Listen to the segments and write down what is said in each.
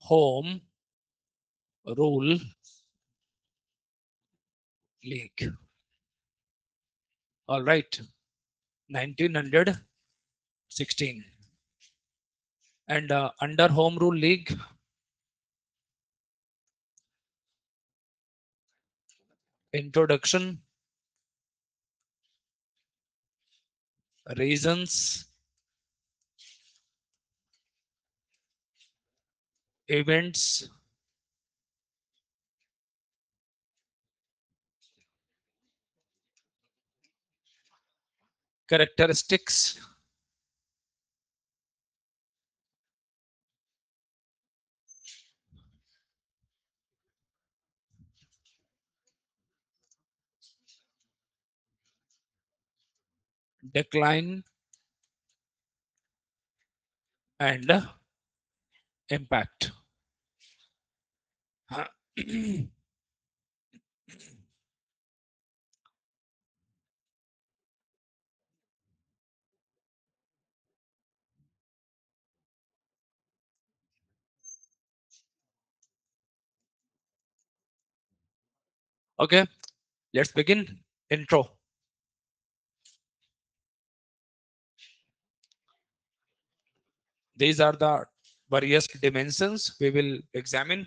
Home Rule League. All right, 1916. And under Home Rule League, introduction, reasons, events, characteristics, decline, and impact. Okay, let's begin. Intro. These are the various dimensions we will examine.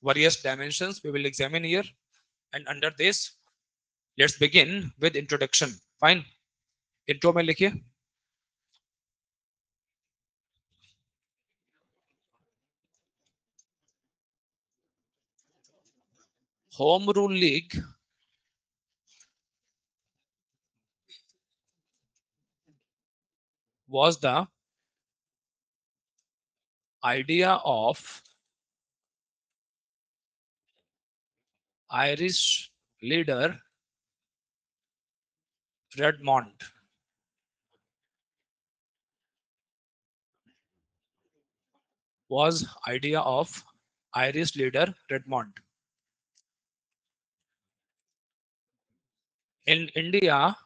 Various dimensions we will examine here. And under this, let's begin with introduction. Fine. Intro में लिखिए. Home Rule League was the idea of Irish leader Redmond. Was idea of Irish leader Redmond. In India,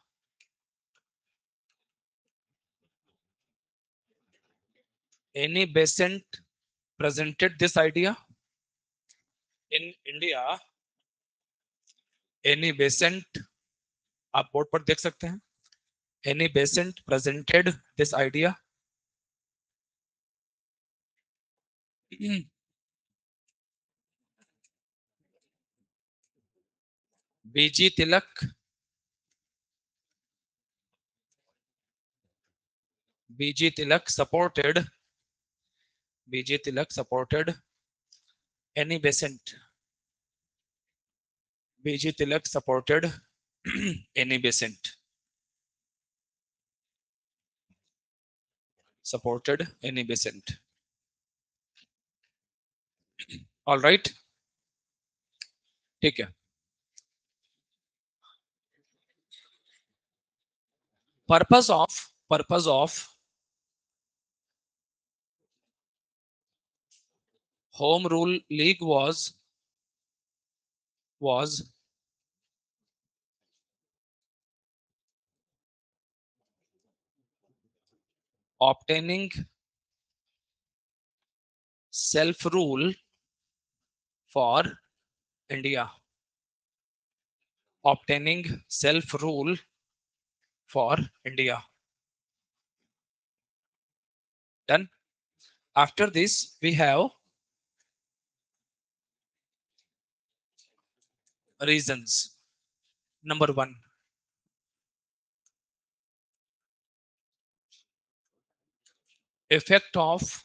Annie Besant presented this idea. In India, Annie Besant, आप board पर देख सकते हैं. Annie Besant presented this idea. BG Tilak, BG Tilak supported Annie Besant. BG Tilak supported Annie Besant. Supported Annie Besant. All right. ठीक है. Purpose of Home Rule League was obtaining self-rule for India. Obtaining self-rule for India. Done. After this, we have reasons. Number one, effect of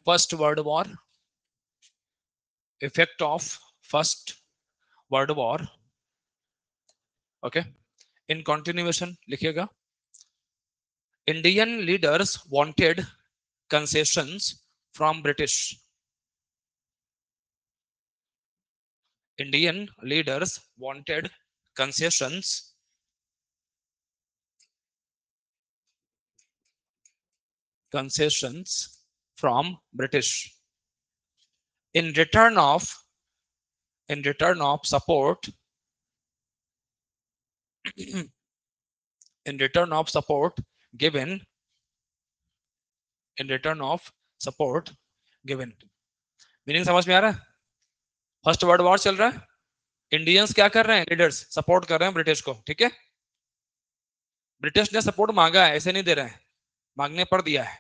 First World War. Effect of First World War. Okay. In continuation, लिखिएगा. Indian leaders wanted concessions from British. Indian leaders wanted concessions from British in return of support given in return of support given. Meaning समझ में आ रहा है? First world war चल रहा है, Indians क्या कर रहे हैं, लीडर्स सपोर्ट कर रहे हैं ब्रिटिश को, ठीक है। ब्रिटिश ने सपोर्ट मांगा है, ऐसे नहीं दे रहे हैं, मांगने पर दिया है।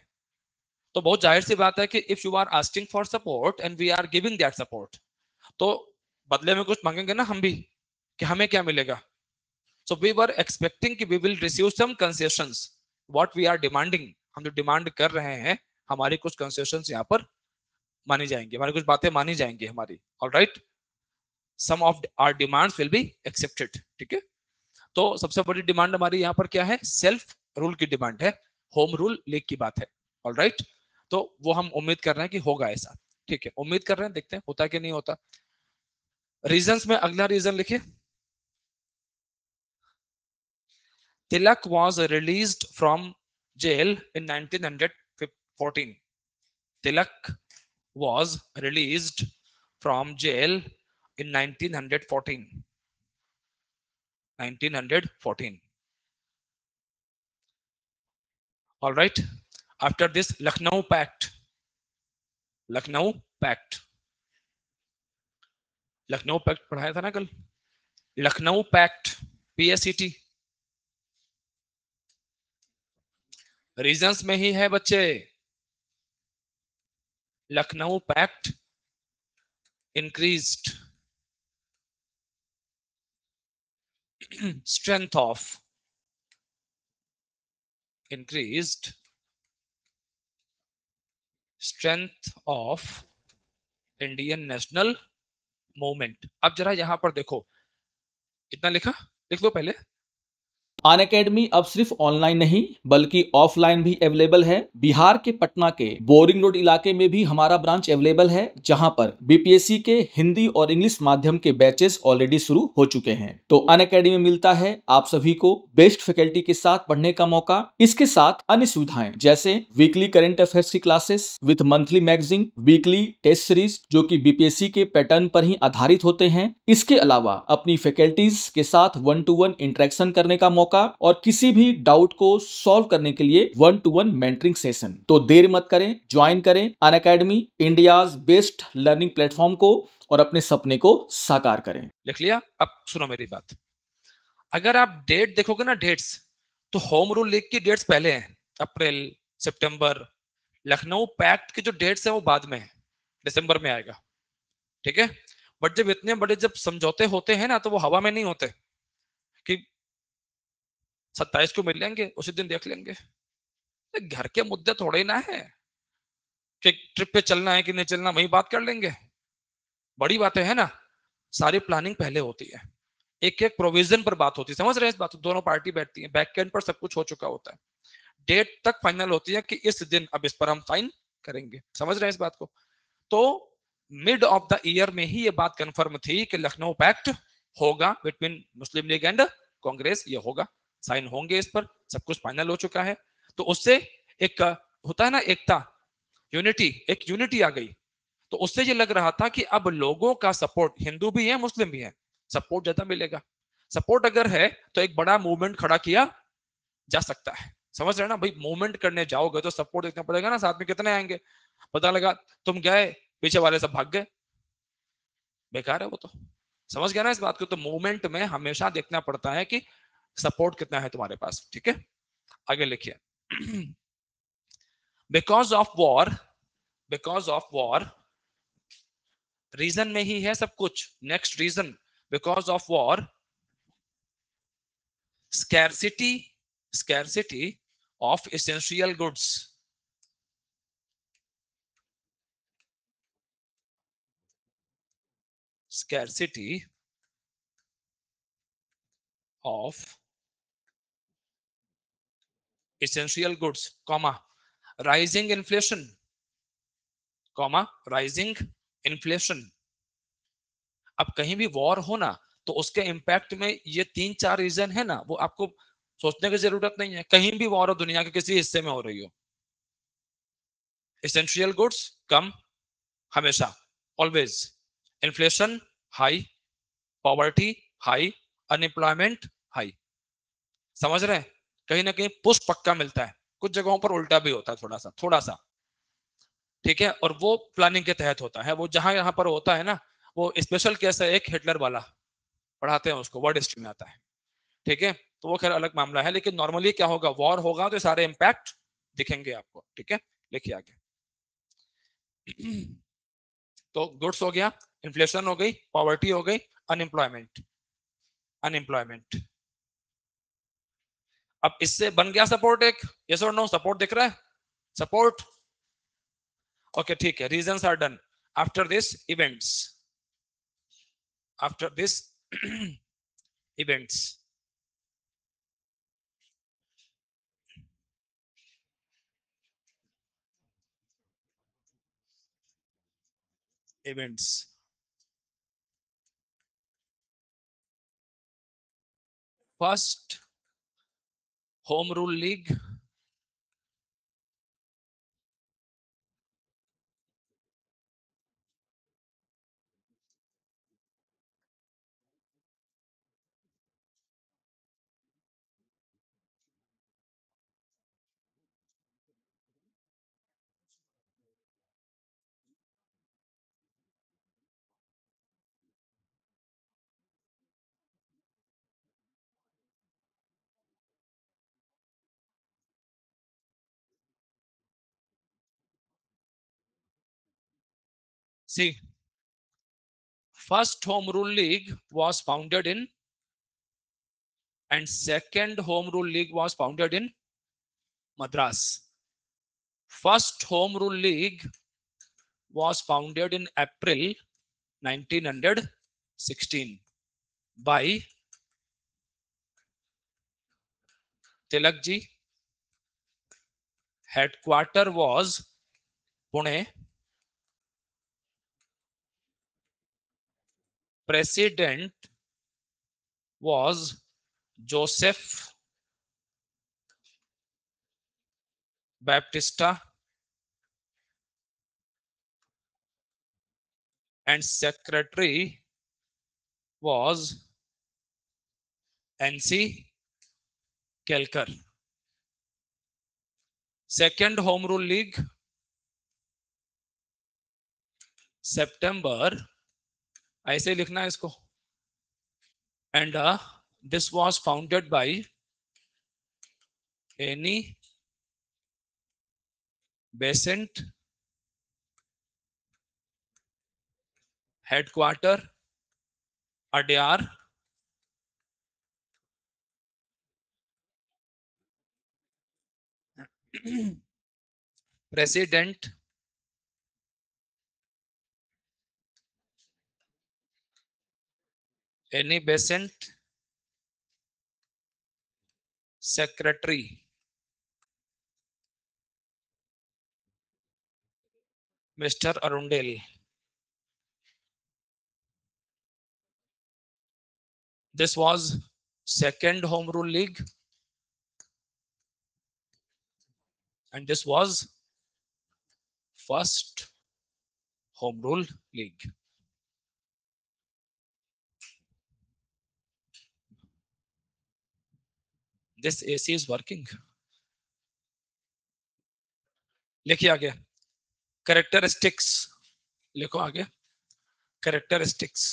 तो बहुत जाहिर सी बात है कि if you are asking for support and we are giving that support, तो बदले में कुछ मांगेंगे ना हम भी, कि हमें क्या मिलेगा। सो वी वर एक्सपेक्टिंग कि we will receive some concessions, what we are demanding, हम जो डिमांड कर रहे हैं हमारी कुछ कंसेशंस यहाँ पर मानी जाएंगी, हमारी कुछ बातें मानी जाएंगी हमारी, alright, some of our demands will be accepted, ठीक है। तो सबसे बड़ी डिमांड हमारी यहाँ पर क्या है, सेल्फ रूल की डिमांड है, होम रूल लीग की बात है, ऑलराइट। तो वो हम उम्मीद कर रहे हैं कि होगा ऐसा, ठीक है, उम्मीद कर रहे हैं, देखते हैं होता कि नहीं होता। रीजंस में अगला रीजन लिखिए, तिलक was released from jail in 1914. Tilak was released from jail in 1914. 1914. All right. After this, Lucknow Pact. Lucknow Pact. Lucknow pact पढ़ाया था ना कल, लखनऊ पैक्ट, PSET रीजंस में ही है बच्चे। Lucknow pact increased strength of increased strength of Indian national movement. अब जरा यहां पर देखो, इतना लिखा, लिख लो पहले। अनअकैडमी अब सिर्फ ऑनलाइन नहीं बल्कि ऑफलाइन भी अवेलेबल है। बिहार के पटना के बोरिंग रोड इलाके में भी हमारा ब्रांच अवेलेबल है, जहां पर बीपीएससी के हिंदी और इंग्लिश माध्यम के बैचेस ऑलरेडी शुरू हो चुके हैं। तो अनअकैडमी में मिलता है आप सभी को बेस्ट फैकल्टी के साथ पढ़ने का मौका, इसके साथ अन्य सुविधाएं जैसे वीकली करंट अफेयर्स की classes with monthly magazine, weekly test series जो कि बीपीएससी के पैटर्न पर ही आधारित होते हैं। इसके अलावा अपनी फैकल्टीज के साथ 1-to-1 इंटरेक्शन करने का मौका और किसी भी डाउट को सॉल्व करने के लिए 1-to-1 मेंटरिंग सेशन। तो देर मत करें, ज्वाइन करें Unacademy, India's best learning platform को, और अपने सपने को साकार करें। लिख लिया? अब सुनो मेरी बात, अगर आप डेट देखोगे ना, डेट्स, तो होम रूल लीग की डेट्स पहले हैं, अप्रैल, सितंबर। लखनऊ पैक्ट की जो डेट्स है वो बाद में है, दिसंबर में आएगा, ठीक है। बट जब इतने बड़े जब समझौते होते हैं ना, तो वो हवा में नहीं होते कि 27 को मिल लेंगे उसी दिन देख लेंगे। घर के मुद्दे थोड़े ना है कि ट्रिप पे चलना है कि नहीं चलना, वही बात कर लेंगे। बड़ी बातें है ना, सारी प्लानिंग पहले होती है, एक एक प्रोविजन पर बात होती है, समझ रहे हैं इस बात, दोनों पार्टी बैठती है, बैक एंड पर सब कुछ हो चुका होता है, डेट तक फाइनल होती है कि इस दिन अब इस पर हम साइन करेंगे, समझ रहे हैं इस बात को। तो मिड ऑफ द ईयर में ही ये बात कंफर्म थी कि लखनऊ पैक्ट होगा between Muslim league and Congress, ये होगा, साइन होंगे इस पर, सब कुछ फाइनल हो चुका है। तो उससे एक होता है ना एकता, यूनिटी, एक यूनिटी आ गई। तो उससे ये लग रहा था कि अब लोगों का सपोर्ट, हिंदू भी है मुस्लिम भी है, सपोर्ट ज्यादा मिलेगा। सपोर्ट अगर है तो एक बड़ा मूवमेंट खड़ा किया जा सकता है, समझ रहे हैं ना भाई। मूवमेंट करने जाओगे तो सपोर्ट देखना पड़ेगा ना, साथ में कितने आएंगे। पता लगा तुम गए, पीछे वाले सब भाग गए, बेकार है वो तो, समझ गया ना इस बात को। तो मूवमेंट में हमेशा देखना पड़ता है कि सपोर्ट कितना है तुम्हारे पास, ठीक है। आगे लिखिए, because of war, because of war, reason में ही है सब कुछ। Next reason, because of war, scarcity, scarcity of essential goods, scarcity of essential goods, comma, rising inflation, comma, rising inflation। अब कहीं भी वॉर हो ना, तो उसके इंपैक्ट में ये 3-4 रीजन है ना, वो आपको सोचने की जरूरत नहीं है। कहीं भी वॉर हो दुनिया के किसी हिस्से में हो रही हो, एसेंशियल गुड्स कम हमेशा, always, inflation high, poverty high, unemployment high, समझ रहे हैं। कहीं ना कहीं पुश पक्का मिलता है, कुछ जगहों पर उल्टा भी होता है, थोड़ा सा थोड़ा सा, ठीक है, और वो प्लानिंग के तहत होता है, वो जहां यहाँ पर होता है ना, वो स्पेशल केस है एक हिटलर वाला, पढ़ाते हैं उसको, वर्ड हिस्ट्री में आता है, ठीक है, तो वो खैर अलग मामला है, लेकिन नॉर्मली क्या होगा, वॉर होगा तो सारे इम्पैक्ट दिखेंगे आपको, ठीक है। लिखिए आगे। तो गुड्स हो गया, इन्फ्लेशन हो गई, पॉवर्टी हो गई, अनएम्प्लॉयमेंट, अनएम्प्लॉयमेंट। अब इससे बन गया सपोर्ट एक, यस और नो, सपोर्ट दिख रहा है, सपोर्ट, ओके ठीक है। Reasons are done after this events, after this events, events, first home rule league, see first home rule league was founded in, and second home rule league was founded in Madras. First home rule league was founded in April 1916 by Tilak ji. Headquarter was Pune. President was Joseph Baptista, and secretary was NC Kelkar. Second home rule league, September, ऐसे लिखना है इसको, and this was founded by Annie Besant. Headquarter Adyar. President Annie Besant. Secretary Mr. Arundel. This was second home rule league, and this was first home rule league. This AC is working. लिखिए आगे, characteristics लिखो आगे, characteristics.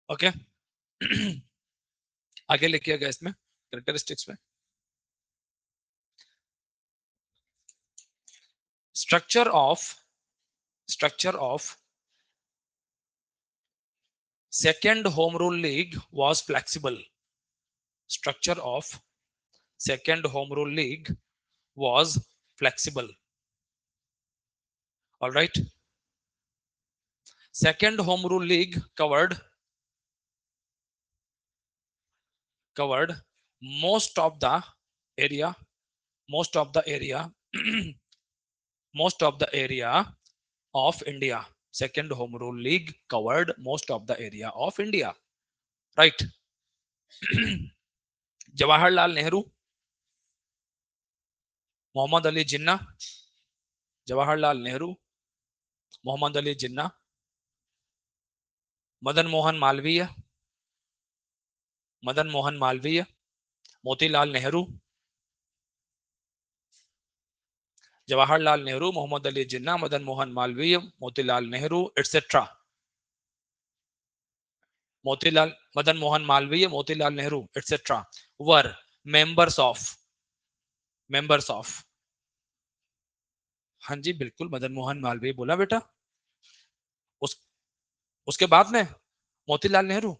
Okay आगे लिखिएगा इसमें characteristics में, structure of second home rule league was flexible. Structure of second home rule league was flexible. All right. Second home rule league covered most of the area, most of the area, most of the area of India. Second home rule league covered most of the area of India. Right. Jawaharlal Nehru, Mohammad Ali Jinnah, Jawaharlal Nehru, Mohammad Ali Jinnah, Madan Mohan Malviya, Madan Mohan Malviya, Motilal Nehru, Jawaharlal Nehru, Mohammad Ali Jinnah, Madan Mohan Malviya, Motilal Nehru etcetera. Motilal, Madan Mohan Malviya, Motilal Nehru etcetera were members of. हाँ जी बिल्कुल, मदन मोहन मालवीय बोला बेटा। उस उसके बाद में मोतीलाल नेहरू,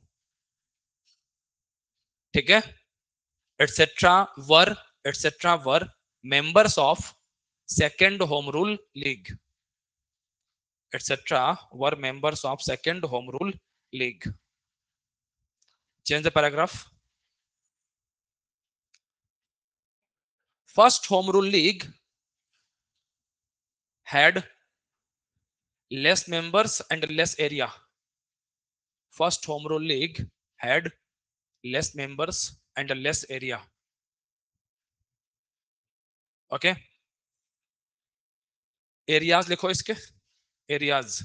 ठीक है। Etcetera were members of second home rule league, etcetera were members of second home rule league. Change the paragraph. First home rule league had less members and less area. First home rule league had less members and less area. Okay, areas लिखो इसके, areas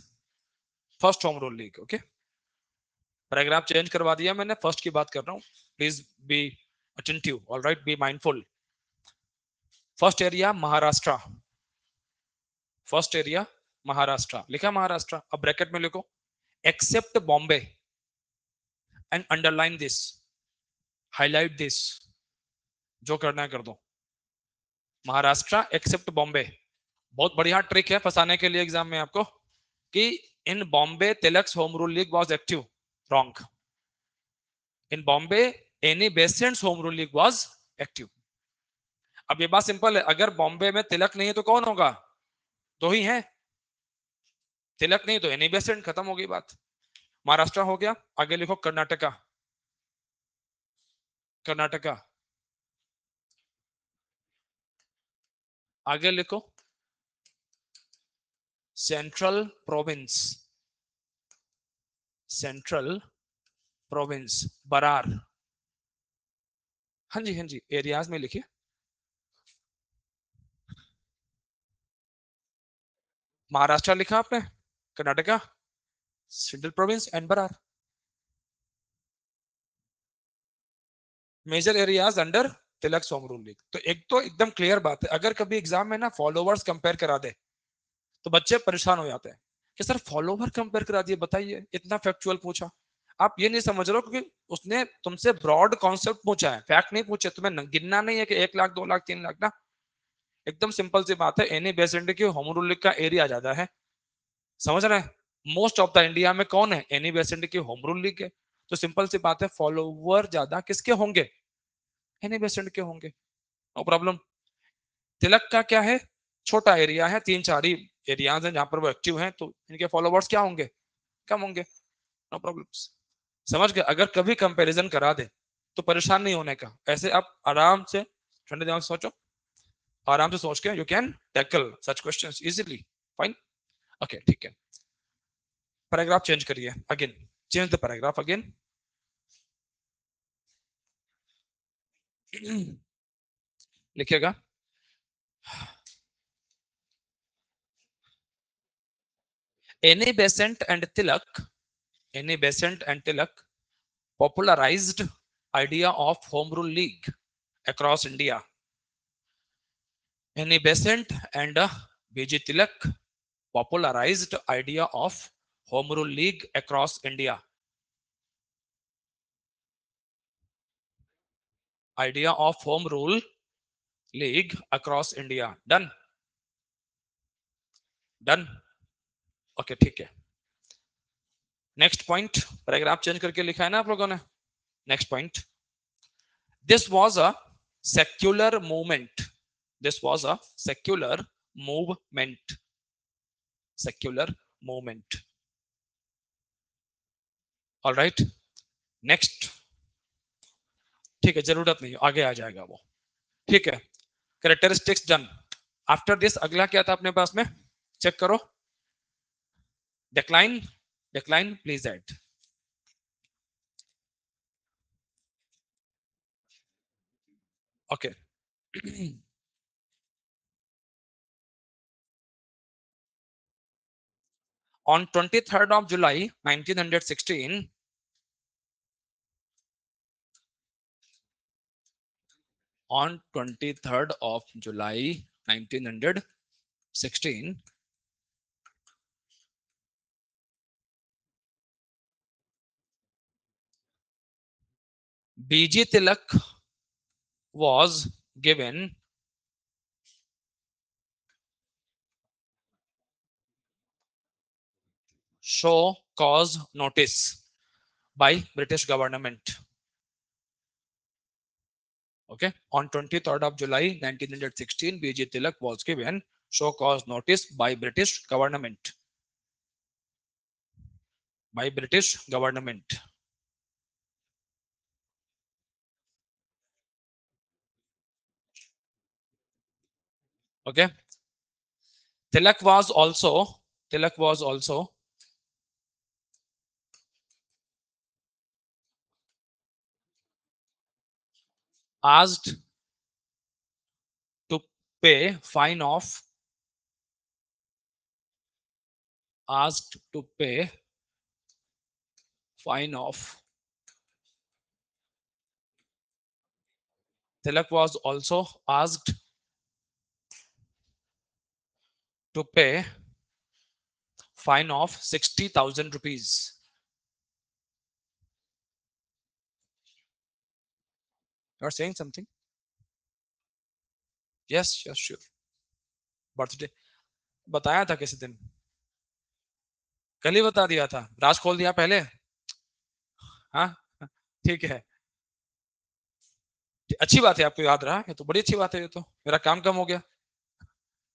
first home rule league. Okay, paragraph change करवा दिया मैंने, first की बात कर रहा हूं, please be attentive, alright, be mindful. First area Maharashtra, first area Maharashtra लिखा, महाराष्ट्र। अब ब्रैकेट में लिखो except Bombay and underline this, highlight this, जो करना है कर दो। महाराष्ट्र एक्सेप्ट बॉम्बे। बहुत बढ़िया ट्रिक है फंसाने के लिए एग्जाम में आपको, कि in Bombay Tilak's home rule league was active, wrong. In Bombay Annie Besant's home rule league was active. अब ये बात सिंपल है, अगर बॉम्बे में तिलक नहीं है तो कौन होगा? दो ही हैं, तिलक नहीं तो एनी बेसेंट, खत्म हो गई बात। महाराष्ट्र हो गया, आगे लिखो कर्नाटका, कर्नाटका, आगे लिखो central province, central province Berar. हाँ जी हाँ जी, एरियाज में लिखिए, महाराष्ट्र लिखा आपने, Karnataka, central province and Berar. Major areas under Tilak home rule league. तो एक तो एकदम क्लियर बात है, अगर कभी एग्जाम में ना फॉलोवर्स कंपेयर करा दे तो बच्चे परेशान हो जाते हैं कि सर फॉलोवर कंपेयर करा दिए, बताइए इतना फैक्चुअल पूछा। आप ये नहीं समझ रहे हो, क्योंकि उसने तुमसे ब्रॉड कॉन्सेप्ट पूछा है, फैक्ट नहीं पूछे, तुम्हें गिनना नहीं है कि 1 लाख 2 लाख 3 लाख ना। एकदम सिंपल सी बात है, एनी बेसेंट की होम रूल लीग का एरिया ज्यादा है, समझ रहे हैं? मोस्ट ऑफ द इंडिया में कौन है? एनी बेसेंट की होम रूल लीग है। तो सिंपल सी बात है, फॉलोवर ज्यादा किसके होंगे? एनी बेसेंट के होंगे, नो प्रॉब्लम। तिलक का क्या है? छोटा एरिया है, 3 4 ही एरियाज हैं जहां पर वो एक्टिव हैं, तो इनके फॉलोवर्स क्या होंगे? कम होंगे, नो प्रॉब्लम। समझ गए? अगर कभी कंपैरिजन करा दे तो परेशान नहीं होने का, ऐसे आप आराम से ठंडे दिमाग से सोचो, आराम से सोच के you can tackle such questions easily. Fine, okay ठीक है। पैराग्राफ चेंज करिए again, change the paragraph again. लिखिएगा Annie Besant and Tilak, Annie Besant and Tilak popularized idea of home rule league across India. Annie Besant and B.J. Tilak popularized idea of home rule league across India. Idea of home rule league across India. Done. Done. Okay, ठीक है। Next point, paragraph change करके लिखा है ना आप लोगों ने। Next point, this was a secular movement, this was a secular movement, secular movement. All right, next, ठीक है, जरूरत नहीं, आगे आ जाएगा वो, ठीक है। Characteristics done. आफ्टर दिस अगला क्या था अपने पास में, चेक करो। Decline, decline please add. Okay On 23rd of July 1916, on 23rd of July 1916, BG Tilak was given show cause notice by British government. Okay, on 23rd of July 1916, BG Tilak was given show cause notice by British government. By British government. Okay, Tilak was also asked to pay fine of asked to pay fine of Tilak was also asked to pay fine of 60,000 rupees. You are saying something? Yes, yes, sure. Birthday बताया था किसी दिन? कल ही बता दिया था, राज खोल दिया पहले. हाँ, ठीक है, अच्छी बात है, आपको याद रहा, ये तो बड़ी अच्छी बात है, ये तो मेरा काम कम हो गया.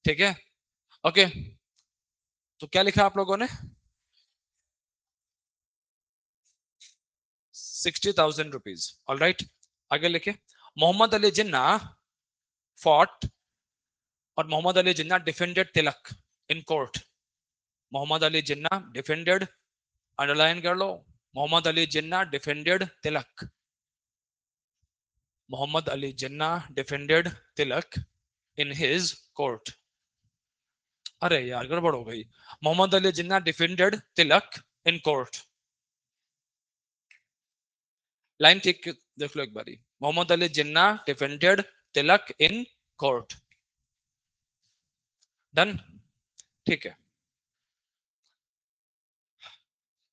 ठीक है, ओके. तो क्या लिखा आप लोगों ने? 60,000 रुपीज. ऑल राइट, आगे लिखे. मोहम्मद अली जिन्ना fought और Mohammad Ali Jinnah defended Tilak in court. Mohammad Ali Jinnah defended, underline कर लो, Mohammad Ali Jinnah defended Tilak. Mohammad Ali Jinnah defended Tilak in his court. अरे यार गड़बड़ हो गई. Mohammad Ali Jinnah defended Tilak in court. Line ठीक देख लो एक बारी. Mohammad Ali Jinnah defended Tilak in court. Done, ठीक है,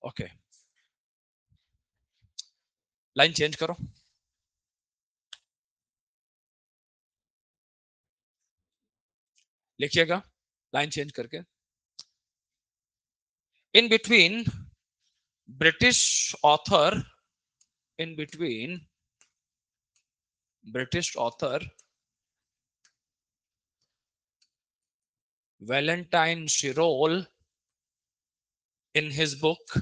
ओके. लाइन चेंज करो, लिखिएगा लाइन चेंज करके. In between British author, in between British author Valentine Shirole in his book.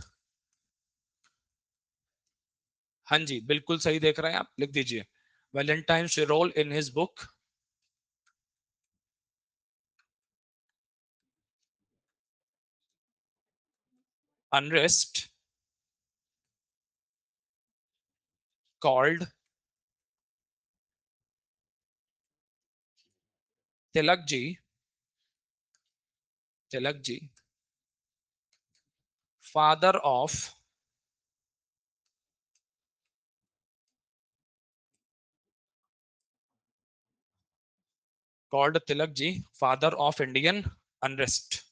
हाँ जी, बिल्कुल सही देख रहे हैं आप, लिख दीजिए Valentine Shirole in his book Unrest called Tilakji, father of father of Indian unrest.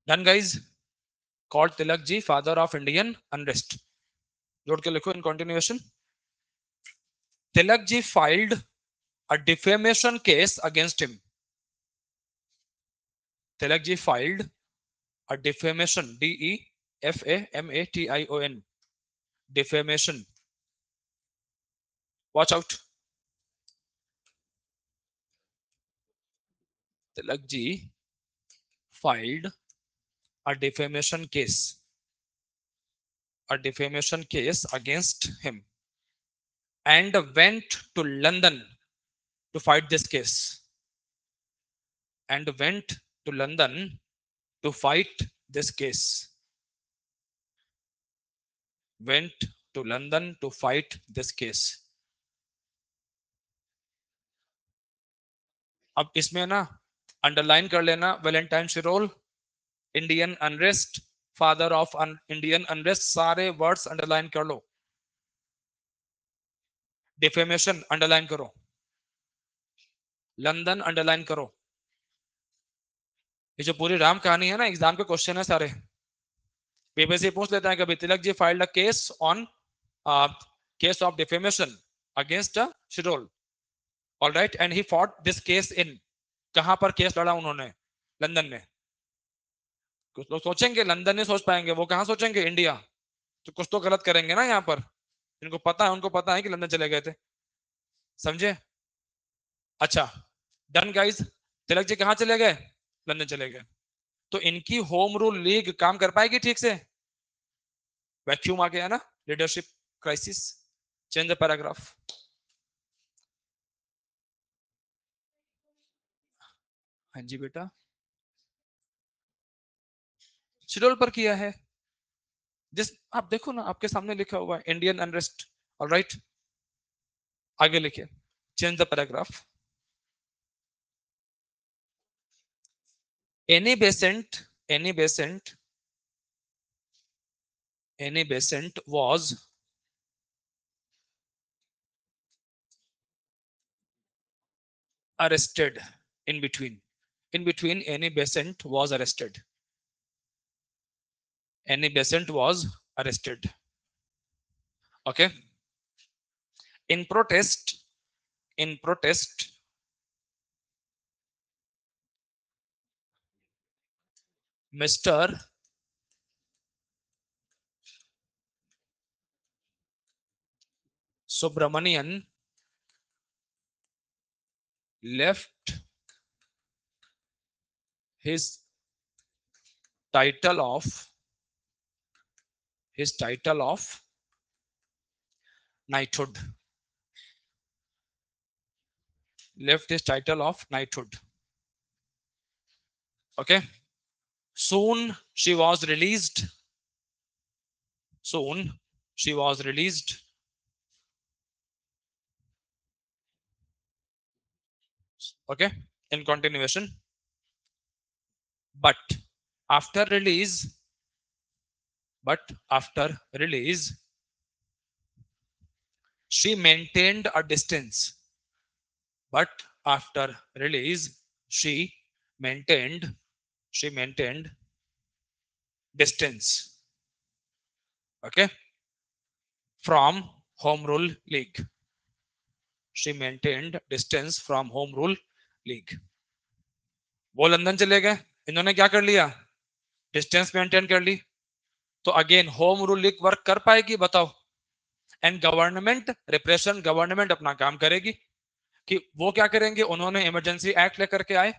Done guys. Called Tilakji, father of Indian unrest. जोड़ के लिखो in continuation. Tilakji filed a defamation case against him. Tilakji filed a defamation, defamation, defamation. Watch out. Tilakji filed a defamation case a defamation case against him and went to London to fight this case. And went to London to fight this case. Went to London to fight this case. अब इसमें ना underline कर लेना Valentine Shirol, Indian unrest, father of Indian unrest, सारे words underline कर लो. Defamation underline करो, London underline करो. ये जो पूरी राम कहानी है ना, एग्जाम के क्वेश्चन है सारे. पेपर से पूछ लेता है कभी, Tilak ji filed a case on case of defamation against Chirol, alright, and he fought this case in, कहां पर केस लड़ा उन्होंने? लंदन में. कुछ लोग सोचेंगे लंदन नहीं सोच पाएंगे, वो कहां सोचेंगे? इंडिया. तो कुछ तो गलत करेंगे ना यहाँ पर. इनको पता है, उनको पता है कि लंदन चले गए थे. समझे? अच्छा, डन गाइस. तिलक जी कहां चले गए? लंदन चले गए. तो इनकी होम रूल लीग काम कर पाएगी ठीक से? वैक्यूम आ गया ना, leadership crisis. Change the paragraph. हाँ जी बेटा, शिड्यूल पर किया है. जिस आप देखो ना, आपके सामने लिखा हुआ है इंडियन अनरेस्ट. ऑलराइट, आगे लिखिए. Change the paragraph. Annie Besant, Annie Besant, Annie Besant was arrested in between. In between, any Besant was arrested. Any Besant was arrested. Okay. In protest, in protest, Mr. Subramanian left his title of knighthood. Left his title of knighthood. Okay. Soon she was released. Soon she was released. Okay. In continuation. But after release, she maintained a distance. But after release, she maintained distance. Okay. From Home Rule League. She maintained distance from Home Rule League. वो London चले गए, इन्होंने क्या कर लिया? Distance maintain कर ली. तो again home rule league work कर पाएगी? बताओ. एंड गवर्नमेंट रिप्रेशन, गवर्नमेंट अपना काम करेगी. कि वो क्या करेंगे? उन्होंने इमरजेंसी एक्ट लेकर के आए.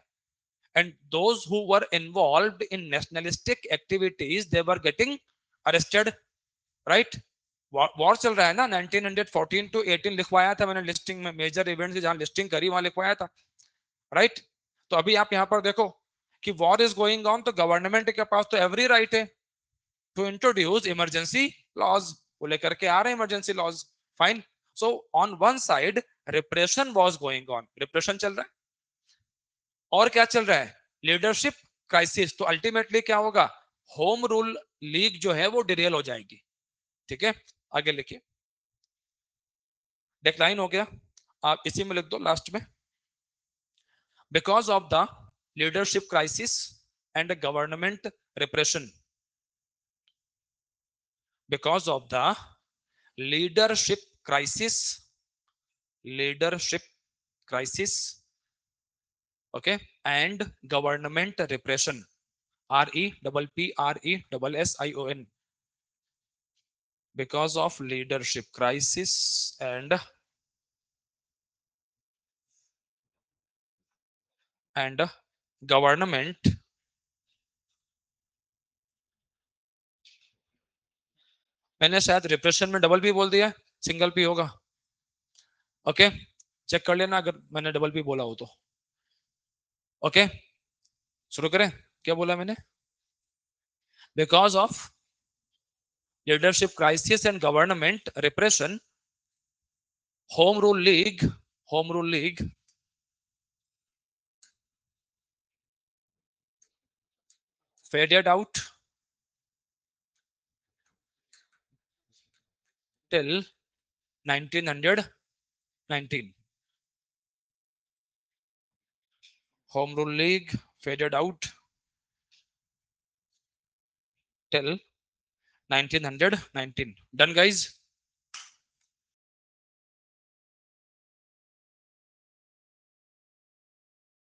And those who were involved in nationalistic activities, they were getting arrested. Right. War चल रहा है ना, 1914 to 18 लिखवाया था मैंने लिस्टिंग में, मेजर इवेंट्स जहां लिस्टिंग करी वहां लिखवाया था. राइट. तो अभी आप यहां पर देखो कि वॉर इज गोइंग ऑन, तो गवर्नमेंट के पास तो एवरी राइट है टू इंट्रोड्यूस इमरजेंसी लॉज. वो लेकर के आ रहे हैं emergency laws. Fine. So on one side repression was going on, repression चल रहा है. और क्या चल रहा है? Leadership crisis. तो अल्टीमेटली क्या होगा? होम रूल लीग जो है वो डिरेल हो जाएगी. ठीक है, आगे लिखिए. डिक्लाइन हो गया, आप इसी में लिख दो लास्ट में. Because of the leadership crisis and government repression. Because of the leadership crisis, okay, and government repression, REPPRESSION. Because of leadership crisis and government मैंने शायद रिप्रेशन में डबल पी बोल दिया, सिंगल पी होगा। ओके, चेक कर लेना अगर मैंने डबल पी बोला हो तो। ओके, शुरू करें। क्या बोला मैंने? Because of leadership crisis and government repression, home rule league faded out till 1919. Home Rule League faded out till 1919. Done, guys?